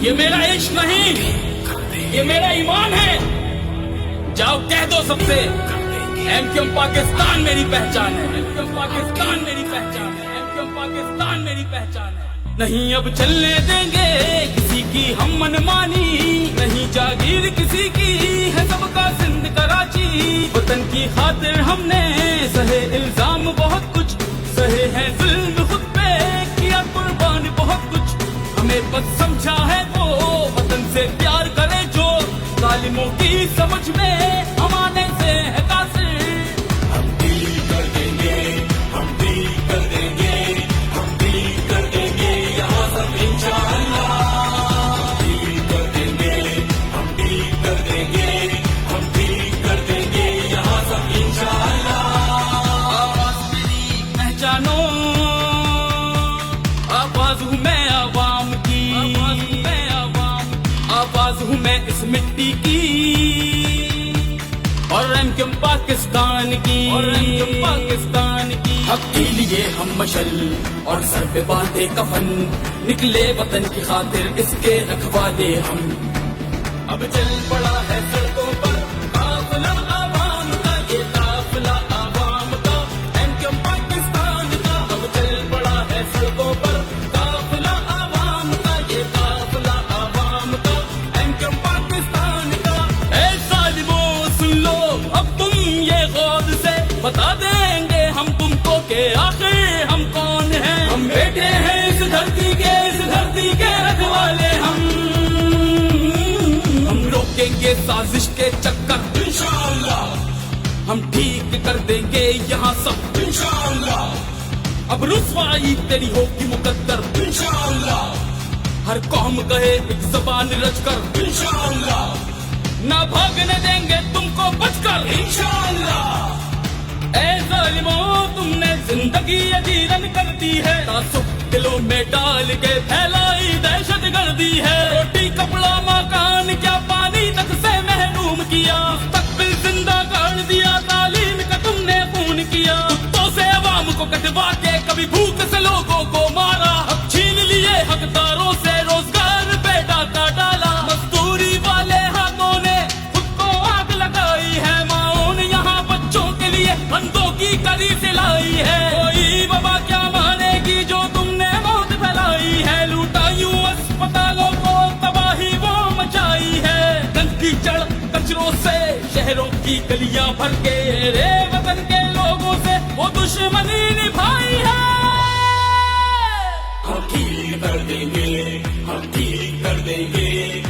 یہ میرا عشق نہیں، یہ میرا ایمان ہے۔ جاؤ کہہ دو سب سے، ایم کیو ایم پاکستان میری پہچان ہے، ایم کیو ایم پاکستان میری پہچان ہے، ایم کیو ایم پاکستان میری پہچان ہے۔ نہیں اب چلنے دیں گے کسی کی ہم منمانی، نہیں جاگیر کسی کی ہے سب کا سندھ کراچی۔ وطن کی خاطر ہم نے سہے الزام بہت کچھ، سہے ہیں ظلم خود پہ، کیا قربان بہت کچھ۔ ہمیں بس سمجھا ہے وہ وطن سے پیار کرے جو، ظالموں کی سمجھ میں ہمارے سے ہے قاصر۔ ہم بھی کر دیں گے، ہم بھی کر دیں گے، ہم بھی کر دیں گے یہاں سب انشاءاللہ۔ ہم بھی کر دیں گے، ہم بھی کر دیں گے، ہم بھی کر دیں گے یہاں سب انشاءاللہ۔ آواز میری پہچانو، آواز ہوں میں عوام کی، آواز ہوں میں اس مٹی کی، اور ایم کیو ایم پاکستان کی، اور ایم کیو ایم پاکستان کی۔ حق کے لیے ہم مشل اور سر پہ باندھے کفن، نکلے وطن کی خاطر اس کے رکھوالے ہم۔ اب چل پڑا ہے سڑکوں پر قافلہ عوام کا، یہ قافلہ عوام کا، ایم کیو ایم پاکستان کا۔ اب چل پڑا ہے سڑکوں پر قافلہ عوام کا، یہ قافلہ عوام کا، ایم کیو ایم پاکستان کا۔ اے ظالموں سن لو اب تم یہ غور سے، بتا دیں گے ہم تم کو کہ آخر ہم کون ہیں۔ ہم بیٹے ہیں اس دھرتی کے، اس دھرتی کے رکھوالے ہم۔ ہم روکیں گے سازش کے چکر انشاءاللہ، ہم ٹھیک کر دیں گے یہاں سب انشاءاللہ۔ اب رسوائی تیری ہوگی مقدر انشاءاللہ، ہر قوم کہے ایک زبان رچ کر انشاءاللہ، نہ بھاگنے دیں گے تم کو بچ کر انشاءاللہ۔ اے ظالموں تم نے زندگی عجیرن کر دی ہے، تعصب دلوں میں ڈال کے پھیلائی دہشت گردی ہے۔ روٹی کپڑا مکان کیا پانی تک سے محروم کیا، مستقبل زندہ کر دیا، تعلیم کا تم نے خون کیا۔ کتوں سے عوام کو کٹوا کے کبھی بھوک سے لوگوں کو مارا، اب چھین لیے حقداروں سے روزگار پہ ڈاکہ ڈالا۔ مزدوری والے ہاتھوں نے خود کو آگ لگائی ہے، ماؤں نے یہاں بچوں کے لیے بندوں کی کری سلائی ہے۔ کوئی وبا کیا مانے گی جو تم نے موت پھیلائی ہے، لوٹا یوں اسپتالوں کو تباہی وہ مچائی ہے۔ گندگی چڑھ کچروں سے شہروں کی گلیاں بھر کے، میرے وطن کے لوگوں سے وہ دشمنی نبھائی ہے۔ ہم ٹھیک کر دیں گے، ہم ٹھیک کر دیں گے،